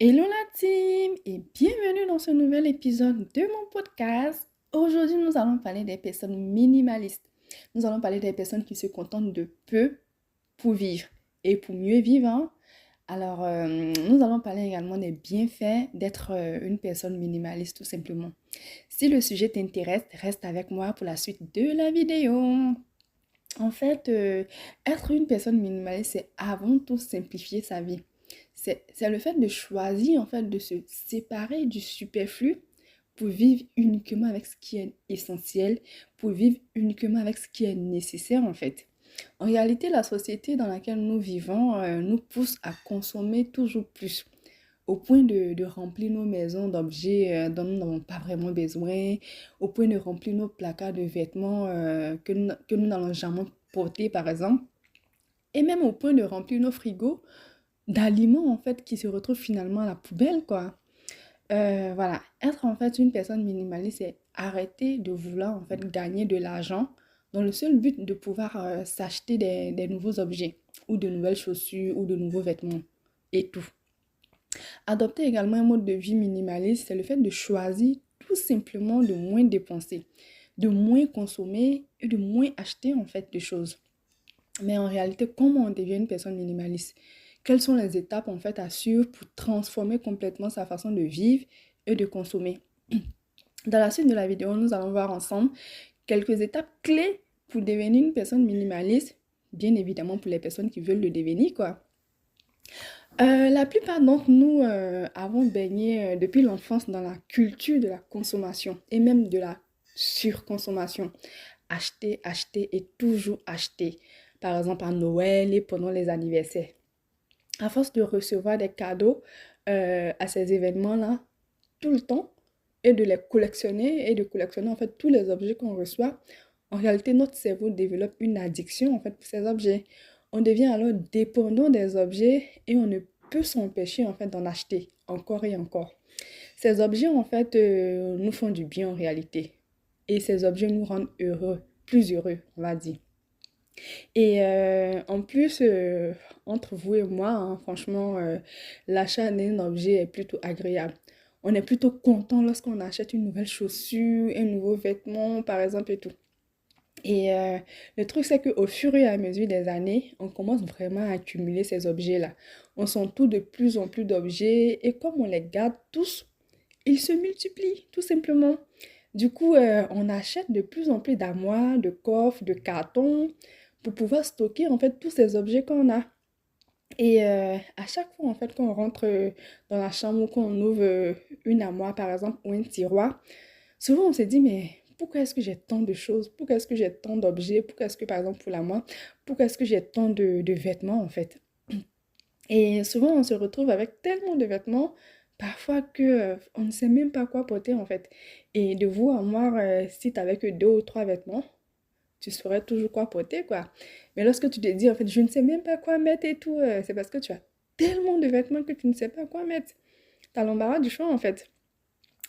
Hello la team et bienvenue dans ce nouvel épisode de mon podcast. Aujourd'hui, nous allons parler des personnes minimalistes. Nous allons parler des personnes qui se contentent de peu pour vivre et pour mieux vivre, hein. Alors, nous allons parler également des bienfaits d'être une personne minimaliste tout simplement. Si le sujet t'intéresse, reste avec moi pour la suite de la vidéo. En fait, être une personne minimaliste, c'est avant tout simplifier sa vie. C'est le fait de choisir, en fait, de se séparer du superflu pour vivre uniquement avec ce qui est essentiel, pour vivre uniquement avec ce qui est nécessaire, en fait. En réalité, la société dans laquelle nous vivons nous pousse à consommer toujours plus, au point de remplir nos maisons d'objets dont nous n'avons pas vraiment besoin, au point de remplir nos placards de vêtements que nous n'allons jamais porter, par exemple, et même au point de remplir nos frigos d'aliments, en fait, qui se retrouvent finalement à la poubelle, quoi. Voilà, être en fait une personne minimaliste, c'est arrêter de vouloir en fait gagner de l'argent dans le seul but de pouvoir s'acheter des nouveaux objets ou de nouvelles chaussures ou de nouveaux vêtements et tout. Adopter également un mode de vie minimaliste, c'est le fait de choisir tout simplement de moins dépenser, de moins consommer et de moins acheter en fait de choses. Mais en réalité, comment on devient une personne minimaliste? Quelles sont les étapes en fait à suivre pour transformer complètement sa façon de vivre et de consommer? Dans la suite de la vidéo, nous allons voir ensemble quelques étapes clés pour devenir une personne minimaliste, bien évidemment pour les personnes qui veulent le devenir, quoi. La plupart d'entre nous avons baigné depuis l'enfance dans la culture de la consommation et même de la surconsommation. Acheter, acheter et toujours acheter. Par exemple à Noël et pendant les anniversaires. À force de recevoir des cadeaux à ces événements-là tout le temps et de les collectionner et de collectionner en fait tous les objets qu'on reçoit, en réalité notre cerveau développe une addiction en fait pour ces objets. On devient alors dépendant des objets et on ne peut s'empêcher en fait d'en acheter encore et encore. Ces objets en fait nous font du bien en réalité et ces objets nous rendent heureux, plus heureux on va dire. Et en plus, entre vous et moi, hein, franchement, l'achat d'un objet est plutôt agréable. On est plutôt content lorsqu'on achète une nouvelle chaussure, un nouveau vêtement, par exemple, et tout. Et le truc, c'est qu'au fur et à mesure des années, on commence vraiment à accumuler ces objets-là. On s'entoure de plus en plus d'objets et comme on les garde tous, ils se multiplient, tout simplement. Du coup, on achète de plus en plus d'armoires, de coffres, de cartons pour pouvoir stocker en fait tous ces objets qu'on a. Et à chaque fois en fait qu'on rentre dans la chambre ou qu'on ouvre une armoire par exemple ou un tiroir, souvent on se dit mais pourquoi est-ce que j'ai tant de choses? Pourquoi est-ce que j'ai tant d'objets? Pourquoi est-ce que par exemple pour l'armoire, pourquoi est-ce que j'ai tant de vêtements en fait? Et souvent, on se retrouve avec tellement de vêtements, parfois que on ne sait même pas quoi porter en fait. Et de vous à moi, si tu n'avais que deux ou trois vêtements, tu saurais toujours quoi porter quoi. Mais lorsque tu te dis en fait, je ne sais même pas quoi mettre et tout, c'est parce que tu as tellement de vêtements que tu ne sais pas quoi mettre. Tu as l'embarras du choix en fait.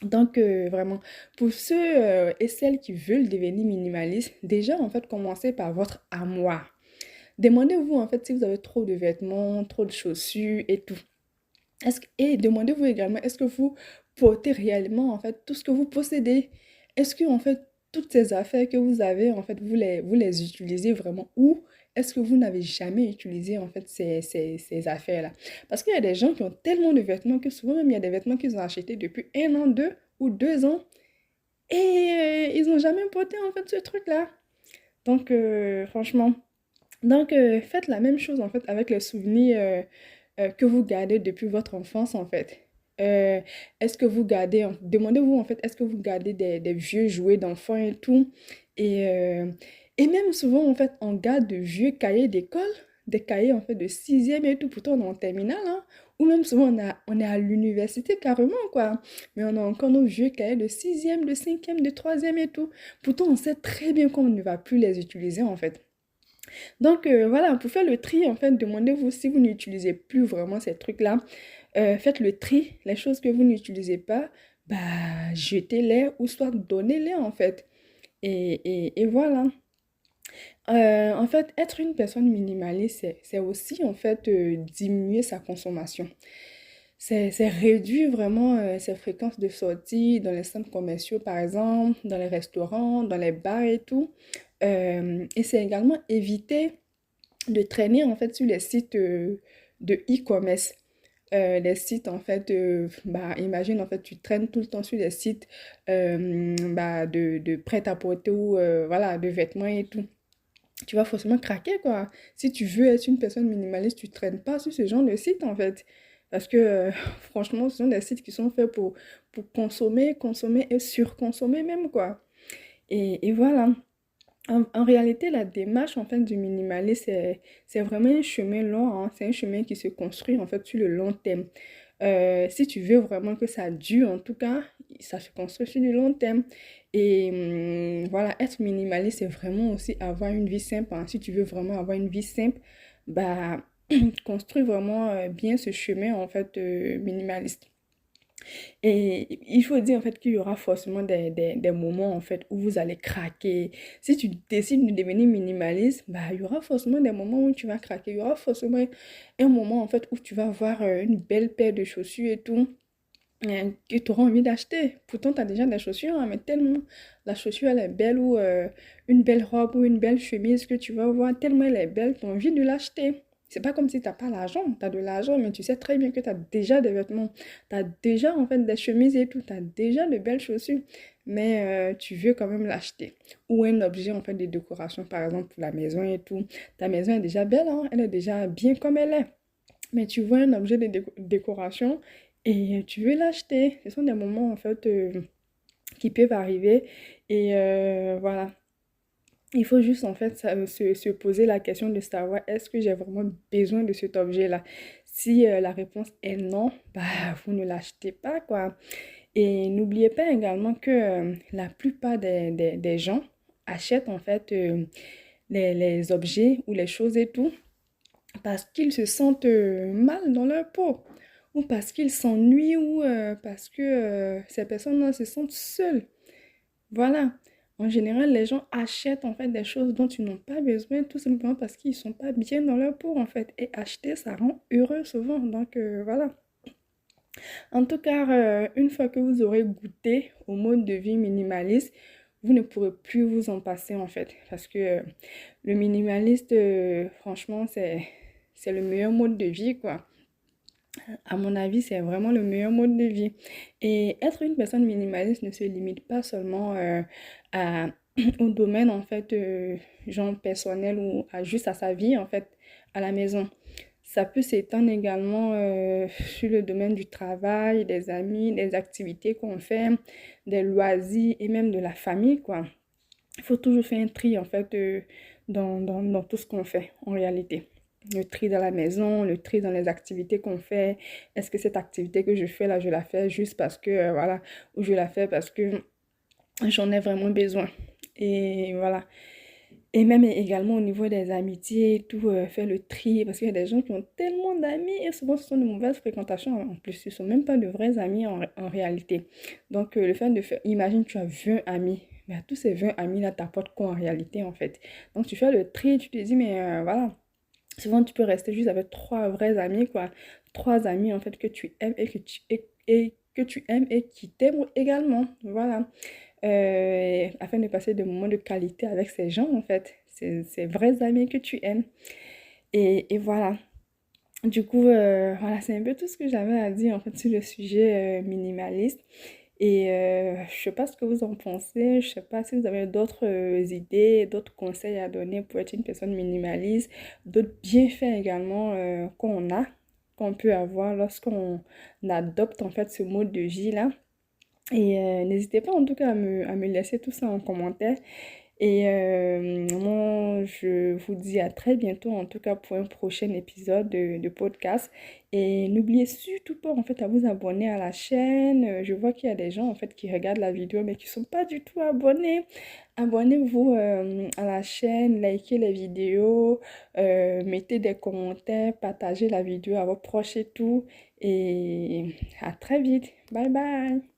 Donc vraiment, pour ceux et celles qui veulent devenir minimalistes, déjà en fait, commencez par votre armoire. Demandez-vous en fait si vous avez trop de vêtements, trop de chaussures et tout. Et demandez-vous également, est-ce que vous portez réellement en fait tout ce que vous possédez? Est-ce que en fait toutes ces affaires que vous avez en fait vous les utilisez vraiment ou est-ce que vous n'avez jamais utilisé en fait ces affaires-là? Parce qu'il y a des gens qui ont tellement de vêtements que souvent même il y a des vêtements qu'ils ont achetés depuis un an, deux ou 2 ans et ils n'ont jamais porté en fait ce truc-là. Donc franchement. Donc, faites la même chose en fait avec les souvenirs que vous gardez depuis votre enfance en fait. Euh, est-ce que vous gardez, demandez-vous en fait, est-ce que vous gardez des vieux jouets d'enfants et tout? Et, euh, et même souvent en fait, on garde de vieux cahiers d'école, des cahiers en fait de sixième et tout, pourtant on est en terminale, hein. Ou même souvent on est à l'université carrément quoi. Mais on a encore nos vieux cahiers de sixième, de cinquième, de troisième et tout. Pourtant on sait très bien qu'on ne va plus les utiliser en fait. Donc voilà, pour faire le tri, en fait, demandez-vous si vous n'utilisez plus vraiment ces trucs-là. Faites le tri, les choses que vous n'utilisez pas, bah jetez-les ou soit donnez-les en fait. Et voilà. En fait, être une personne minimaliste, c'est aussi en fait diminuer sa consommation. c'est réduire vraiment ces fréquences de sortie dans les centres commerciaux, par exemple, dans les restaurants, dans les bars et tout. Et c'est également éviter de traîner en fait sur les sites de e-commerce. Les sites en fait, bah, imagine en fait tu traînes tout le temps sur les sites bah, de prêt-à-porter ou voilà, de vêtements et tout. Tu vas forcément craquer quoi. Si tu veux être une personne minimaliste, tu traînes pas sur ce genre de site en fait. Parce que franchement, ce sont des sites qui sont faits pour consommer, consommer et surconsommer même quoi. Et voilà. En réalité, la démarche en fait du minimalisme, c'est vraiment un chemin long, hein. C'est un chemin qui se construit en fait sur le long terme. Si tu veux vraiment que ça dure, en tout cas, ça se construit sur le long terme. Et voilà, être minimaliste, c'est vraiment aussi avoir une vie simple, hein. Si tu veux vraiment avoir une vie simple, bah, construis vraiment bien ce chemin en fait minimaliste. Et il faut dire en fait qu'il y aura forcément des moments en fait où vous allez craquer. Si tu décides de devenir minimaliste, bah, il y aura forcément des moments où tu vas craquer. Il y aura forcément un moment en fait où tu vas avoir une belle paire de chaussures et tout que tu auras envie d'acheter. Pourtant, tu as déjà des chaussures, hein, mais tellement la chaussure elle est belle ou une belle robe ou une belle chemise que tu vas voir, tellement elle est belle, tu as envie de l'acheter. C'est pas comme si tu n'as pas l'argent, tu as de l'argent, mais tu sais très bien que tu as déjà des vêtements, tu as déjà en fait des chemises et tout, tu as déjà de belles chaussures, mais tu veux quand même l'acheter. Ou un objet en fait de décoration, par exemple pour la maison et tout. Ta maison est déjà belle, hein, elle est déjà bien comme elle est. Mais tu vois un objet de décoration et tu veux l'acheter. Ce sont des moments en fait qui peuvent arriver et voilà. Il faut juste en fait se poser la question de savoir est-ce que j'ai vraiment besoin de cet objet-là. Si la réponse est non, bah vous ne l'achetez pas quoi. Et n'oubliez pas également que la plupart des gens achètent en fait les objets ou les choses et tout parce qu'ils se sentent mal dans leur peau, ou parce qu'ils s'ennuient, ou parce que ces personnes-là se sentent seules. Voilà. En général, les gens achètent en fait des choses dont ils n'ont pas besoin, tout simplement parce qu'ils ne sont pas bien dans leur peau, en fait. Et acheter, ça rend heureux souvent. Donc voilà. En tout cas, une fois que vous aurez goûté au mode de vie minimaliste, vous ne pourrez plus vous en passer en fait. Parce que le minimaliste, franchement, c'est le meilleur mode de vie, quoi. À mon avis, c'est vraiment le meilleur mode de vie. Et être une personne minimaliste ne se limite pas seulement à, au domaine, en fait, genre personnel ou juste à sa vie, en fait, à la maison. Ça peut s'étendre également sur le domaine du travail, des amis, des activités qu'on fait, des loisirs et même de la famille, quoi. Il faut toujours faire un tri, en fait, dans tout ce qu'on fait, en réalité. Le tri dans la maison, le tri dans les activités qu'on fait. Est-ce que cette activité que je fais là, je la fais juste parce que, voilà, ou je la fais parce que j'en ai vraiment besoin. Et voilà. Et même également au niveau des amitiés et tout, faire le tri, parce qu'il y a des gens qui ont tellement d'amis et souvent ce sont de mauvaises fréquentations en plus, ce ne sont même pas de vrais amis en réalité. Donc le fait de faire, imagine tu as 20 amis, mais à tous ces 20 amis-là t'apportent quoi en réalité en fait? Donc tu fais le tri, tu te dis mais voilà, souvent tu peux rester juste avec trois vrais amis quoi, trois amis en fait que tu aimes et que tu aimes et qui t'aiment également, voilà afin de passer des moments de qualité avec ces gens, en fait, ces vrais amis que tu aimes. Et voilà. Du coup, voilà, c'est un peu tout ce que j'avais à dire, en fait, sur le sujet minimaliste. Et je sais pas ce que vous en pensez, je sais pas si vous avez d'autres idées, d'autres conseils à donner pour être une personne minimaliste, d'autres bienfaits également qu'on peut avoir lorsqu'on adopte en fait ce mode de vie-là. Et n'hésitez pas en tout cas à me laisser tout ça en commentaire. Et moi, je vous dis à très bientôt, en tout cas pour un prochain épisode de podcast. Et n'oubliez surtout pas en fait à vous abonner à la chaîne. Je vois qu'il y a des gens en fait qui regardent la vidéo mais qui ne sont pas du tout abonnés. Abonnez-vous à la chaîne, likez les vidéos, mettez des commentaires, partagez la vidéo à vos proches et tout. Et à très vite. Bye bye.